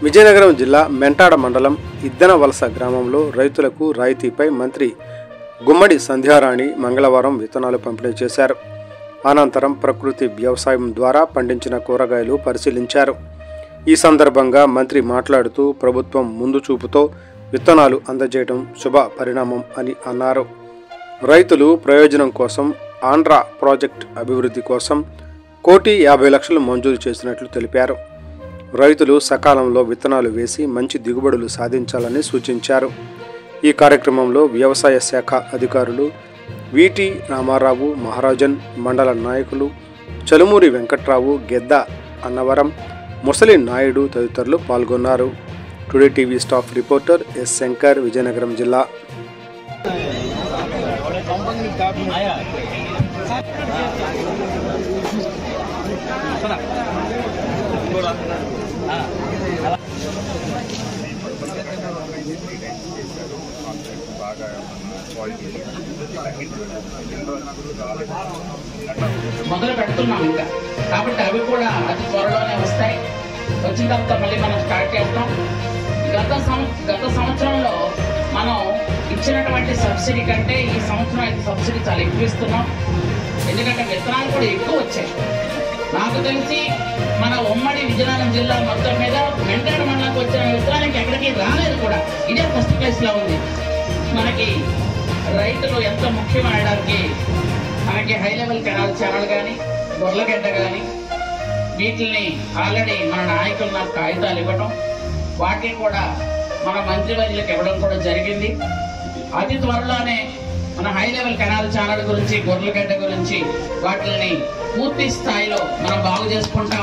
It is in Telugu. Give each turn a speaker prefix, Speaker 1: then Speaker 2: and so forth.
Speaker 1: విజయనగరం జిల్లా మెంటాడ మండలం ఇద్దనవలస గ్రామంలో రైతులకు రాయితీపై మంత్రి గుమ్మడి సంధ్యారాణి మంగళవారం విత్తనాలు పంపిణీ చేశారు. అనంతరం ప్రకృతి వ్యవసాయం ద్వారా పండించిన కూరగాయలు పరిశీలించారు. ఈ సందర్భంగా మంత్రి మాట్లాడుతూ ప్రభుత్వం ముందు చూపుతో విత్తనాలు అందజేయడం శుభ పరిణామం అని అన్నారు. రైతులు ప్రయోజనం కోసం ఆంధ్ర ప్రాజెక్ట్ అభివృద్ధి కోసం 1,50,00,000 మంజూరు చేసినట్లు తెలిపారు. రైతులు సకాలంలో విత్తనాలు వేసి మంచి దిగుబడులు సాధించాలని సూచించారు. ఈ కార్యక్రమంలో వ్యవసాయ శాఖ అధికారులు వీటి రామారావు, మహారాజన్, మండల నాయకులు చలుమూరి వెంకట్రావు, గెద్ద అన్నవరం, ముసలి నాయుడు తదితరులు పాల్గొన్నారు. Today TV staff reporter yes Shankar, Vizianagaram జిల్లా.
Speaker 2: మొదలు పెడుతున్నాం ఇంకా, కాబట్టి అవి కూడా అతి త్వరలోనే వస్తాయి. వచ్చిన తర్వాత మళ్ళీ మనం స్టార్ట్ చేస్తాం. గత సంవత్సరంలో మనం ఇచ్చినటువంటి సబ్సిడీ కంటే ఈ సంవత్సరం అయితే సబ్సిడీ చాలా ఎక్కువ ఇస్తున్నాం. ఎందుకంటే విత్తనాలు కూడా ఎక్కువ వచ్చాయి. నాకు తెలిసి మన ఉమ్మడి విజయనగరం జిల్లా మొత్తం మీద మెంటాడ మండలానికి వచ్చిన విత్తనానికి ఎక్కడికి రాలేదు కూడా. ఇదే ఫస్ట్ ప్లేస్ లో ఉంది. మనకి రైతులు ఎంత ముఖ్యమనడానికి మనకి హై లెవెల్ కెనాల్ ఛానల్ కానీ, గొర్రెగడ్డ కానీ వీటిని ఆల్రెడీ మన నాయకులు నాకు కాగితాలు ఇవ్వటం, వాటిని కూడా మన మంత్రివర్యులకు ఇవ్వడం కూడా జరిగింది. అతి త్వరలోనే మన హై లెవెల్ కెనాల్ ఛానల్ గురించి, గొర్రెగడ్డ గురించి వాటిని పూర్తి స్థాయిలో మనం బాగు చేసుకుంటాం.